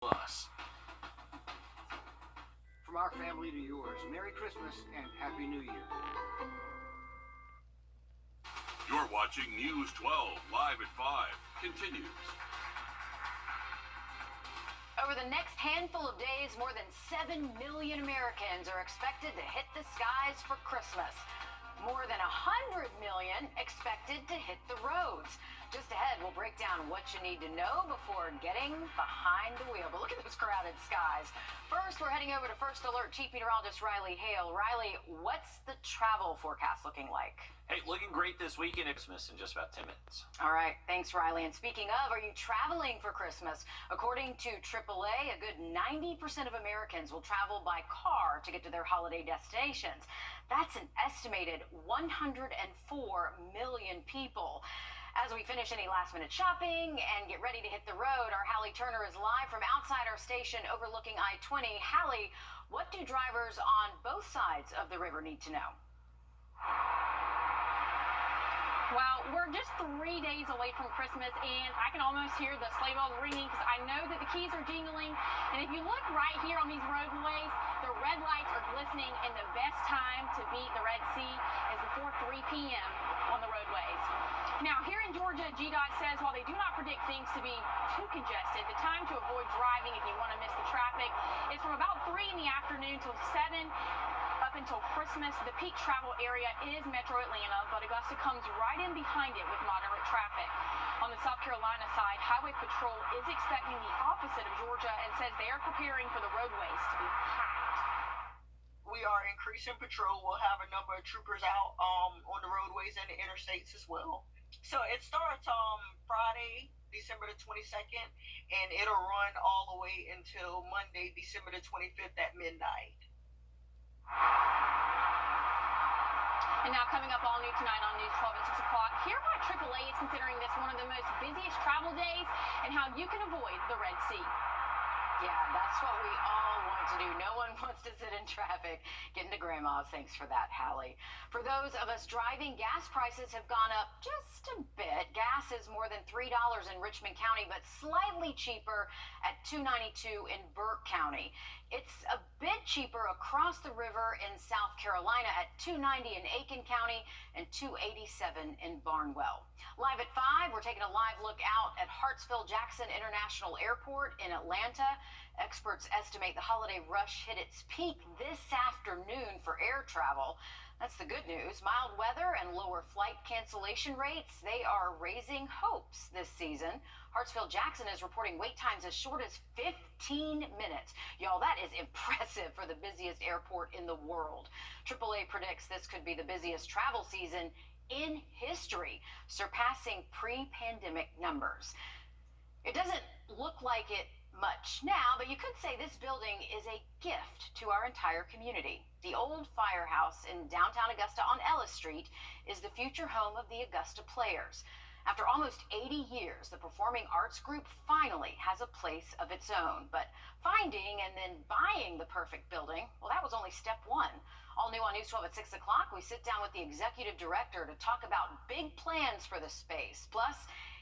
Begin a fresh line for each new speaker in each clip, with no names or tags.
Us.
From our family to yours, Merry Christmas and Happy New Year.
You're watching News 12 live at 5. Continues.
Over the next handful of days, more than 7 million Americans are expected to hit the skies for Christmas. More than 100 million expected to hit the roads. Just ahead, we'll break down what you need to know before getting behind the wheel. But look at those crowded skies. First, we're heading over to First Alert Chief Meteorologist Riley Hale. Riley, what's the travel forecast looking like?
Hey, looking great this weekend. Christmas in just about 10 minutes.
All right, thanks, Riley. And speaking of, are you traveling for Christmas? According to AAA, a good 90% of Americans will travel by car to get to their holiday destinations. That's an estimated 104 million people. As we finish any last-minute shopping and get ready to hit the road, our Hallie Turner is live from outside our station overlooking I-20. Hallie, what do drivers on both sides of the river need to know?
Well, we're just 3 days away from Christmas, and I can almost hear the sleigh bells ringing because I know that the keys are jingling. And if you look right here on these roadways, the red lights are glistening, and the best time to beat the Red Sea is before 3 p.m. on the roadways. Now, here in Georgia, GDOT says while they do not predict things to be too congested, the time to avoid driving if you want to miss the traffic is from about 3 in the afternoon till 7 up until Christmas. The peak travel area is Metro Atlanta, but Augusta comes right in behind it with moderate traffic. On the South Carolina side, Highway Patrol is expecting the opposite of Georgia and says they are preparing for the roadways to be packed.
We are increasing patrol. We'll have a number of troopers out on the roadways and the interstates as well. So it starts Friday, December the 22nd, and it'll run all the way until Monday, December the 25th at midnight.
And now coming up all new tonight on News 12 at 6 o'clock, hear why AAA is considering this one of the most busiest travel days and how you can avoid the Red Sea.
Yeah, that's what we all want to do. No one wants to sit in traffic getting to grandma's. Thanks for that, Hallie. For those of us driving, gas prices have gone up just a bit. Gas is more than $3 in Richmond County, but slightly cheaper at $2.92 in Burke County. It's a bit cheaper across the river in South Carolina at $2.90 in Aiken County and $2.87 in Barnwell. Live at 5, we're taking a live look out at Hartsfield-Jackson International Airport in Atlanta. Experts estimate the holiday rush hit its peak this afternoon for air travel. That's the good news. Mild weather and lower flight cancellation rates, they are raising hopes this season. Hartsfield-Jackson is reporting wait times as short as 15 minutes. Y'all, that is impressive for the busiest airport in the world. AAA predicts this could be the busiest travel season in history, surpassing pre-pandemic numbers. It doesn't look like it much now, but you could say this building is a gift to our entire community. The old firehouse in downtown Augusta on Ellis Street is the future home of the Augusta Players. After almost 80 years, the Performing Arts Group finally has a place of its own. But finding and then buying the perfect building, well, that was only step one. All new on News 12 at 6 o'clock, we sit down with the executive director to talk about big plans for the space. Plus,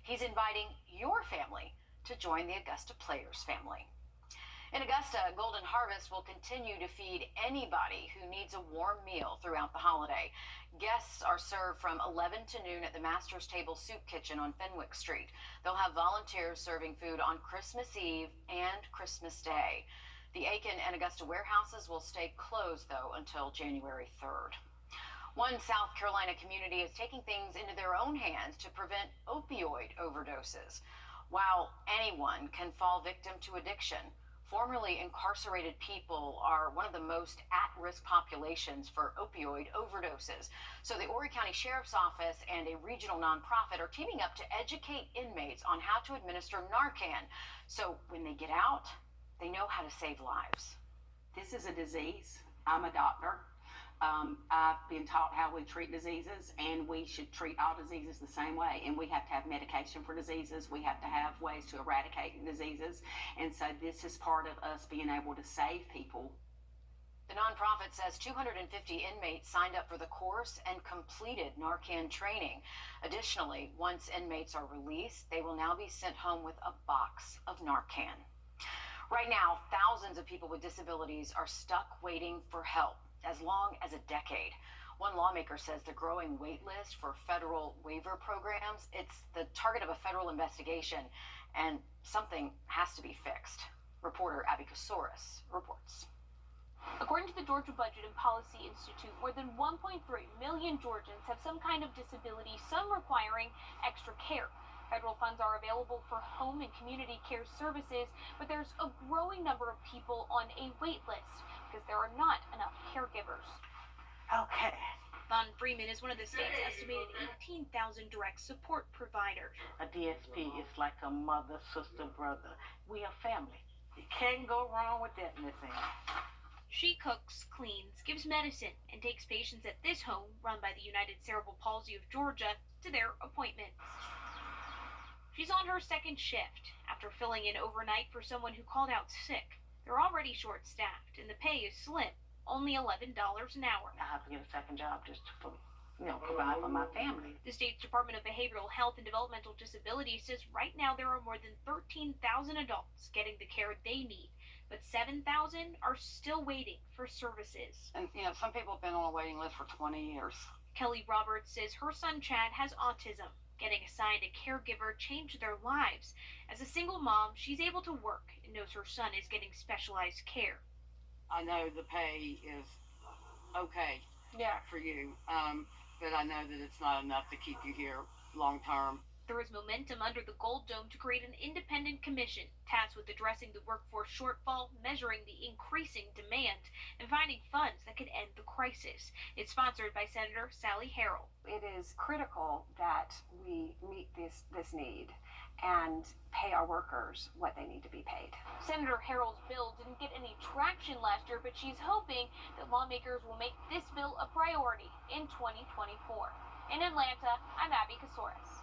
he's inviting your family to join the Augusta Players family. In Augusta, Golden Harvest will continue to feed anybody who needs a warm meal throughout the holiday. Guests are served from 11 to noon at the Master's Table Soup Kitchen on Fenwick Street. They'll have volunteers serving food on Christmas Eve and Christmas Day. The Aiken and Augusta warehouses will stay closed, though, until January 3rd. One South Carolina community is taking things into their own hands to prevent opioid overdoses. While anyone can fall victim to addiction, formerly incarcerated people are one of the most at-risk populations for opioid overdoses. So the Horry County Sheriff's Office and a regional nonprofit are teaming up to educate inmates on how to administer Narcan. So when they get out, they know how to save lives.
This is a disease. I'm a doctor. I've been taught how we treat diseases, and we should treat all diseases the same way. And we have to have medication for diseases. We have to have ways to eradicate diseases. And so this is part of us being able to save people.
The nonprofit says 250 inmates signed up for the course and completed Narcan training. Additionally, once inmates are released, they will now be sent home with a box of Narcan. Right now, thousands of people with disabilities are stuck waiting for help as long as a decade. One lawmaker says the growing wait list for federal waiver programs, it's the target of a federal investigation, and something has to be fixed. Reporter Abby Kasoris reports.
According to the Georgia Budget and Policy Institute, more than 1.3 million Georgians have some kind of disability, some requiring extra care. Federal funds are available for home and community care services, but there's a growing number of people on a wait list because there are not enough caregivers.
Okay.
Von Freeman is one of the state's estimated 18,000 direct support providers.
A DSP is like a mother, sister, brother. We are family. You can't go wrong with that in this end.
She cooks, cleans, gives medicine, and takes patients at this home, run by the United Cerebral Palsy of Georgia, to their appointments. She's on her second shift after filling in overnight for someone who called out sick. They're already short-staffed, and the pay is slim, only $11 an hour.
I have to get a second job just to provide for my family.
The state's Department of Behavioral Health and Developmental Disabilities says right now there are more than 13,000 adults getting the care they need, but 7,000 are still waiting for services.
And, some people have been on a waiting list for 20 years.
Kelly Roberts says her son Chad has autism. Getting assigned a caregiver changed their lives. As a single mom, she's able to work and knows her son is getting specialized care.
I know the pay is okay for you, but I know that it's not enough to keep you here long term.
There is momentum under the Gold Dome to create an independent commission tasked with addressing the workforce shortfall, measuring the increasing demand, and finding funds that could end the crisis. It's sponsored by Senator Sally Harrell.
It is critical that we meet this need and pay our workers what they need to be paid.
Senator Harrell's bill didn't get any traction last year, but she's hoping that lawmakers will make this bill a priority in 2024. In Atlanta, I'm Abby Kasoris.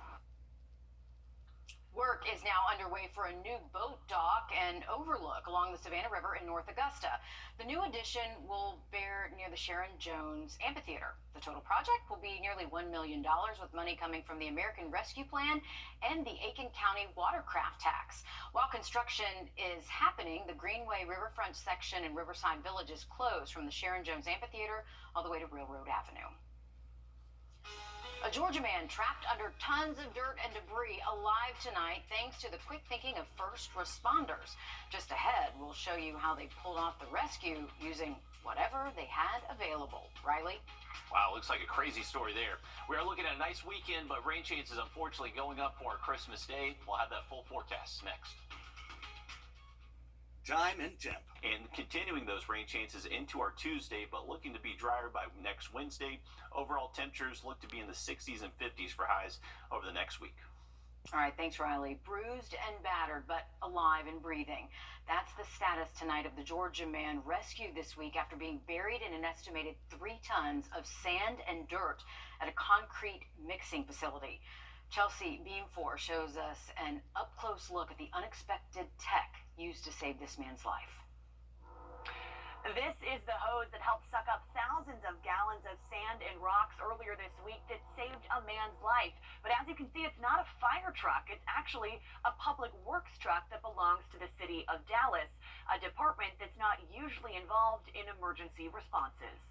Work is now underway for a new boat dock and overlook along the Savannah River in North Augusta. The new addition will bear near the Sharon Jones Amphitheater. The total project will be nearly $1 million, with money coming from the American Rescue Plan and the Aiken County Watercraft Tax. While construction is happening, the Greenway Riverfront section in Riverside Village is closed from the Sharon Jones Amphitheater all the way to Railroad Avenue. A Georgia man trapped under tons of dirt and debris alive tonight thanks to the quick thinking of first responders. Just ahead, we'll show you how they pulled off the rescue using whatever they had available. Riley?
Wow, looks like a crazy story there. We are looking at a nice weekend, but rain chances unfortunately going up for Christmas Day. We'll have that full forecast next.
Time and temp.
And continuing those rain chances into our Tuesday, but looking to be drier by next Wednesday. Overall temperatures look to be in the 60s and 50s for highs over the next week.
All right, thanks, Riley. Bruised and battered, but alive and breathing. That's the status tonight of the Georgia man rescued this week after being buried in an estimated 3 tons of sand and dirt at a concrete mixing facility. Chelsea Beamfor shows us an up-close look at the unexpected tech used to save this man's life.
This is the hose that helped suck up thousands of gallons of sand and rocks earlier this week that saved a man's life. But as you can see, it's not a fire truck. It's actually a public works truck that belongs to the city of Dallas, a department that's not usually involved in emergency responses.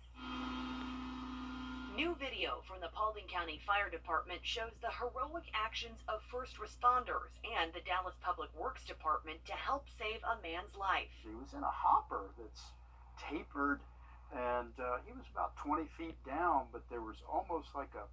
New video from the Paulding County Fire Department shows the heroic actions of first responders and the Dallas Public Works Department to help save a man's life.
He was in a hopper that's tapered, and he was about 20 feet down, but there was almost like a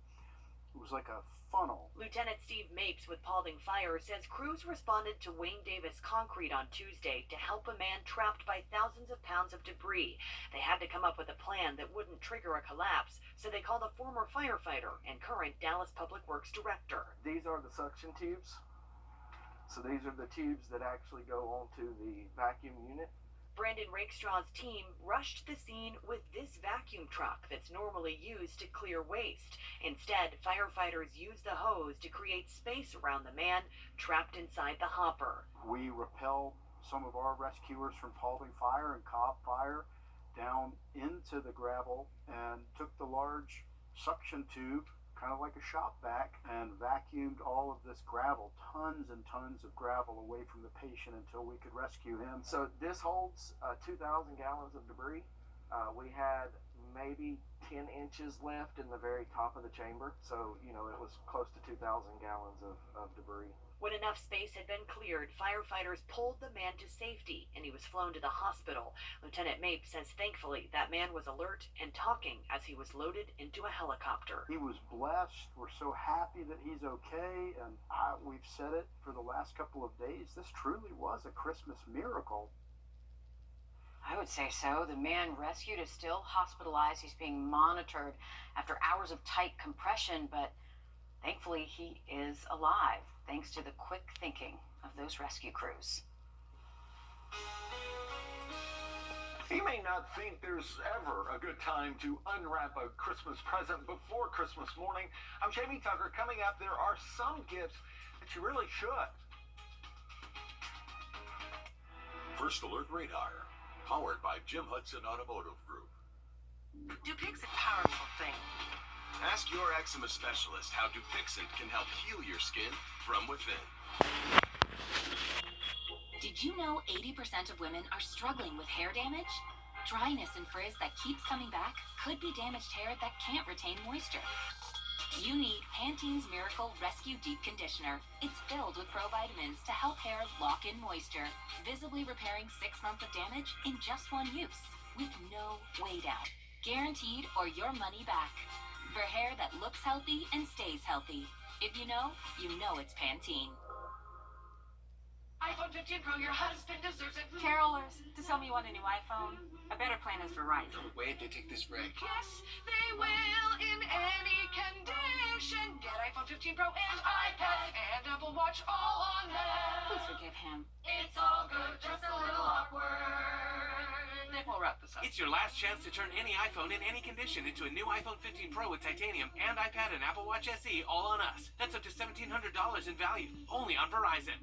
funnel.
Lieutenant Steve Mapes with Paulding Fire says crews responded to Wayne Davis Concrete on Tuesday to help a man trapped by thousands of pounds of debris. They had to come up with a plan that wouldn't trigger a collapse, so they called a former firefighter and current Dallas Public Works director.
These are the suction tubes. So these are the tubes that actually go onto the vacuum unit.
Brandon Rakestraw's team rushed the scene with this vacuum truck that's normally used to clear waste. Instead, firefighters used the hose to create space around the man trapped inside the hopper.
We rappelled some of our rescuers from Paulding Fire and Cobb Fire down into the gravel and took the large suction tube, kind of like a shop vac, and vacuumed all of this gravel, tons and tons of gravel away from the patient until we could rescue him.
So this holds 2,000 gallons of debris. We had maybe 10 inches left in the very top of the chamber. So, you know, it was close to 2,000 gallons of debris.
When enough space had been cleared, firefighters pulled the man to safety and he was flown to the hospital. Lieutenant Mape says thankfully that man was alert and talking as he was loaded into a helicopter.
He was blessed. We're so happy that he's okay, and we've said it for the last couple of days. This truly was a Christmas miracle.
I would say so. The man rescued is still hospitalized. He's being monitored after hours of tight compression, but thankfully he is alive, thanks to the quick thinking of those rescue crews.
You may not think there's ever a good time to unwrap a Christmas present before Christmas morning. I'm Jamie Tucker. Coming up, there are some gifts that you really should.
First Alert Radar, powered by Jim Hudson Automotive Group.
Dupixent's a powerful thing.
Ask your eczema specialist how Dupixent can help heal your skin from within.
Did you know 80% of women are struggling with hair damage? Dryness and frizz that keeps coming back could be damaged hair that can't retain moisture. You need Pantene's Miracle Rescue Deep Conditioner. It's filled with provitamins to help hair lock in moisture, visibly repairing 6 months of damage in just one use, with no way down. Guaranteed or your money back. For hair that looks healthy and stays healthy. If you know it's Pantene.
iPhone 15 Pro, your husband deserves it.
Carolers, to tell me you want a new iPhone, a better plan is Verizon.
Don't wait to take this break.
Yes, they will in any condition. Get iPhone 15 Pro and iPad and Apple Watch all on them.
Please forgive him.
It's all good, just a little awkward. We'll wrap this up.
It's your last chance to turn any iPhone in any condition into a new iPhone 15 Pro with titanium and iPad and Apple Watch SE all on us. That's up to $1,700 in value, only on Verizon.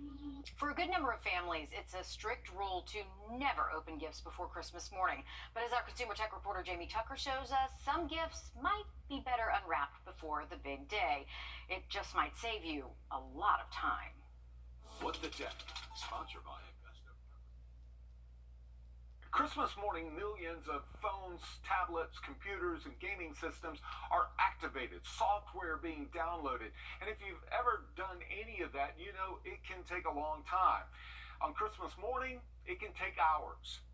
For a good number of families, it's a strict rule to never open gifts before Christmas morning. But as our consumer tech reporter Jamie Tucker shows us, some gifts might be better unwrapped before the big day. It just might save you a lot of time.
What the Tech, sponsored by
Christmas morning, millions of phones, tablets, computers, and gaming systems are activated, software being downloaded. And if you've ever done any of that, you know it can take a long time. On Christmas morning, it can take hours.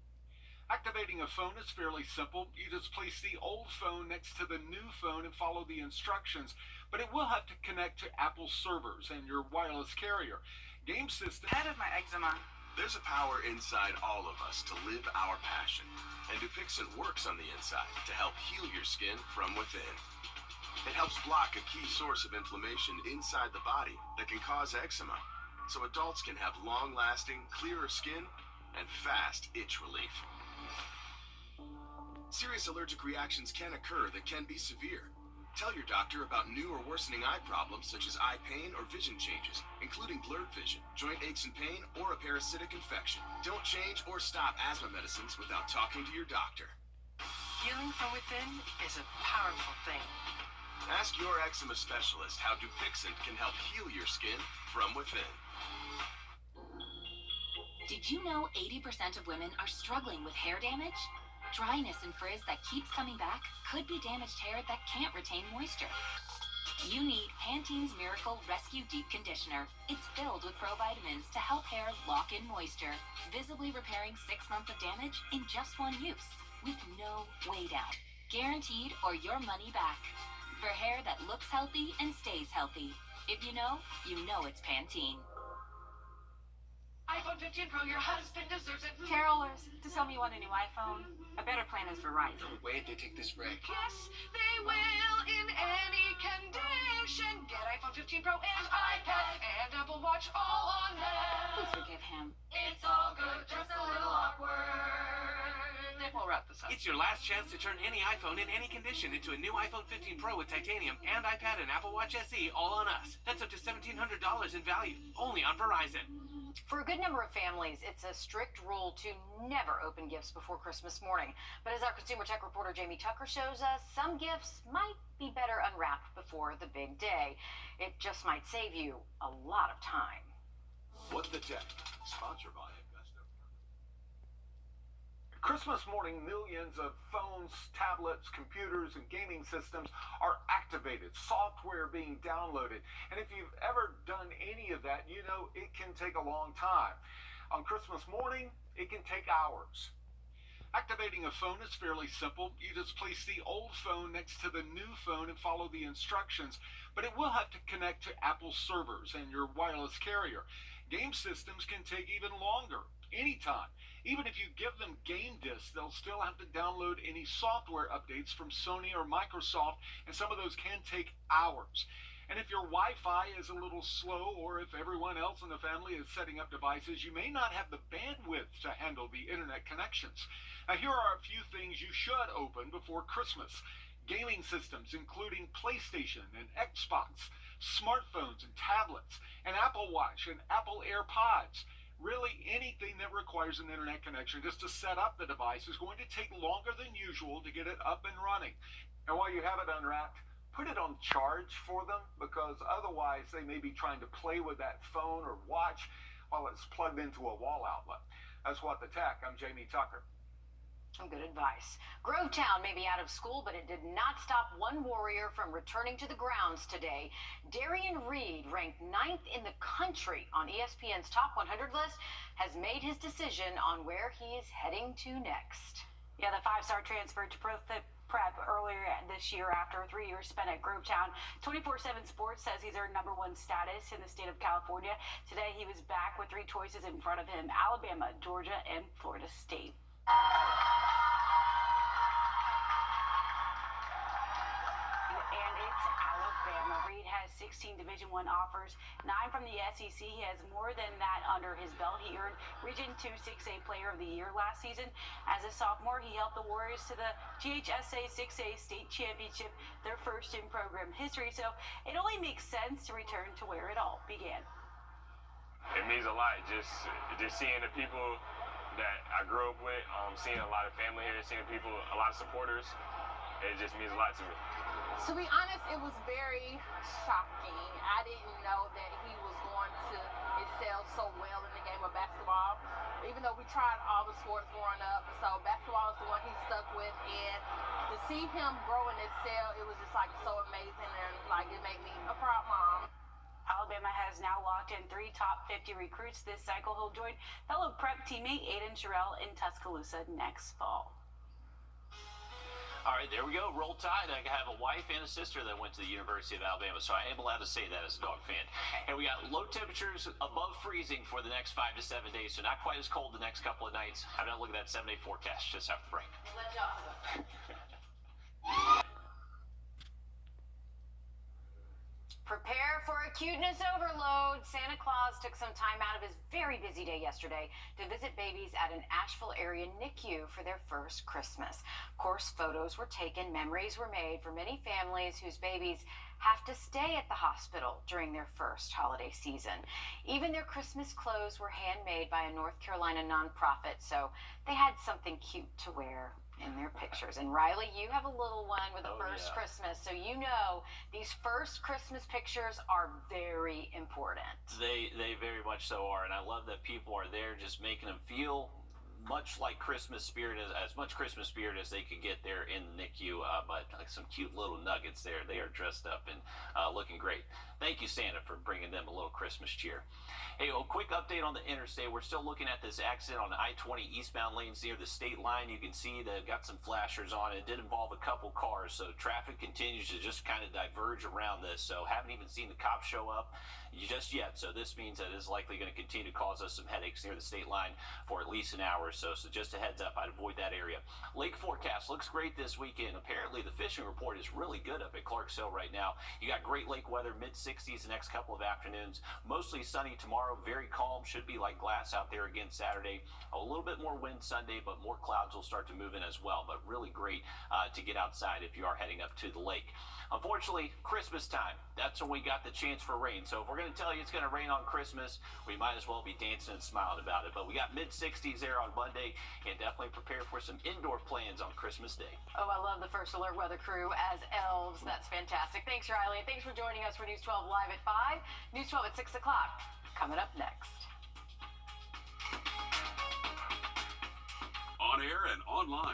Activating a phone is fairly simple. You just place the old phone next to the new phone and follow the instructions. But it will have to connect to Apple servers and your wireless carrier. Game system.
Head of my eczema.
There's a power inside all of us to live our passion. And Dupixent works on the inside to help heal your skin from within. It helps block a key source of inflammation inside the body that can cause eczema, so adults can have long-lasting, clearer skin and fast itch relief. Serious allergic reactions can occur that can be severe. Tell your doctor about new or worsening eye problems such as eye pain or vision changes, including blurred vision, joint aches and pain, or a parasitic infection. Don't change or stop asthma medicines without talking to your doctor.
Healing from within is a powerful thing.
Ask your eczema specialist how Dupixent can help heal your skin from within.
Did you know 80% of women are struggling with hair damage? Dryness and frizz that keeps coming back could be damaged hair that can't retain moisture. You need Pantene's Miracle Rescue Deep Conditioner. It's filled with provitamins to help hair lock in moisture, visibly repairing 6 months of damage in just one use, with no way down. Guaranteed or your money back. For hair that looks healthy and stays healthy. If you know it's Pantene.
iPhone 15 Pro, your husband deserves it.
Carolers, to tell me you want a new iPhone, a better plan is Verizon.
Don't wait to take this break.
Yes, they will in any condition. Get iPhone 15 Pro and iPad and Apple Watch all on them.
Please forgive him.
It's all good, just a little awkward. We'll wrap this up.
It's your last chance to turn any iPhone in any condition into a new iPhone 15 Pro with titanium and iPad and Apple Watch SE all on us. That's up to $1,700 in value, only on Verizon.
For a good number of families, it's a strict rule to never open gifts before Christmas morning. But as our consumer tech reporter Jamie Tucker shows us, some gifts might be better unwrapped before the big day. It just might save you a lot of time.
What the Tech, sponsored by
Christmas morning, millions of phones, tablets, computers, and gaming systems are activated, software being downloaded. And if you've ever done any of that, you know it can take a long time. On Christmas morning, it can take hours. Activating a phone is fairly simple. You just place the old phone next to the new phone and follow the instructions, but it will have to connect to Apple servers and your wireless carrier. Game systems can take even longer, anytime. Even if you give them game discs, they'll still have to download any software updates from Sony or Microsoft, and some of those can take hours. And if your Wi-Fi is a little slow, or if everyone else in the family is setting up devices, you may not have the bandwidth to handle the internet connections. Now, here are a few things you should open before Christmas. Gaming systems, including PlayStation and Xbox, smartphones and tablets, an Apple Watch and Apple AirPods. Really, anything that requires an internet connection just to set up the device is going to take longer than usual to get it up and running. And while you have it unwrapped, put it on charge for them, because otherwise they may be trying to play with that phone or watch while it's plugged into a wall outlet. That's What the Tech. I'm Jamie Tucker.
Some good advice. Grovetown may be out of school, but it did not stop one warrior from returning to the grounds today. Darian Reed, ranked 9th in the country on ESPN's Top 100 list, has made his decision on where he is heading to next.
Yeah, the 5-star transferred to prep earlier this year after 3 years spent at Grovetown. 24/7 Sports says he's earned #1 status in the state of California. Today he was back with 3 choices in front of him: Alabama, Georgia, and Florida State. And it's Alabama. Reed has 16 Division I offers, 9 from the SEC. He has more than that under his belt. He earned Region 2 6A Player of the Year last season. As a sophomore, he helped the Warriors to the GHSA 6A State Championship, their first in program history. So it only makes sense to return to where it all began.
It means a lot, just seeing the people that I grew up with, seeing a lot of family here, seeing people, a lot of supporters. It just means a lot to me.
To be honest, it was very shocking. I didn't know that he was going to excel so well in the game of basketball, even though we tried all the sports growing up. So basketball is the one he stuck with, and to see him grow and excel, it was just like so amazing, and like it made me a proud mom.
Alabama has now locked in 3 top 50 recruits this cycle. He'll join fellow prep teammate Aiden Sherrill in Tuscaloosa next fall.
All right, there we go. Roll Tide. I have a wife and a sister that went to the University of Alabama, so I am allowed to say that as a dog fan. And we got low temperatures above freezing for the next 5 to 7 days, so not quite as cold the next couple of nights. I'm going to look at that 7-day forecast just after the break.
Prepare for a cuteness overload. Santa Claus took some time out of his very busy day yesterday to visit babies at an Asheville area NICU for their first Christmas. Of course, photos were taken, memories were made for many families whose babies have to stay at the hospital during their first holiday season. Even their Christmas clothes were handmade by a North Carolina nonprofit, so they had something cute to wear in their pictures. And Riley, you have a little one with the first Christmas, so you know these first Christmas pictures are very important.
They very much so are, and I love that people are there just making them feel much like Christmas spirit, as much Christmas spirit as they could get there in the NICU, but like some cute little nuggets there. They are dressed up and looking great. Thank you, Santa, for bringing them a little Christmas cheer. Hey, a quick update on the interstate. We're still looking at this accident on I-20 eastbound lanes near the state line. You can see they've got some flashers on it. It did involve a couple cars, so traffic continues to just kind of diverge around this. So haven't even seen the cops show up just yet. So this means that it's likely going to continue to cause us some headaches near the state line for at least an hour. or so. So just a heads up, I'd avoid that area. Lake forecast looks great this weekend. Apparently, the fishing report is really good up at Clarks Hill right now. You got great lake weather, mid-60s the next couple of afternoons. Mostly sunny tomorrow, very calm. Should be like glass out there again Saturday. A little bit more wind Sunday, but more clouds will start to move in as well. But really great to get outside if you are heading up to the lake. Unfortunately, Christmas time, that's when we got the chance for rain. So if we're going to tell you it's going to rain on Christmas, we might as well be dancing and smiling about it. But we got mid-60s there on Monday, and definitely prepare for some indoor plans on Christmas Day.
Oh, I love the First Alert Weather Crew as elves. That's fantastic. Thanks, Riley, and thanks for joining us for News 12 Live at 5. News 12 at 6 o'clock. Coming up next.
On air and online.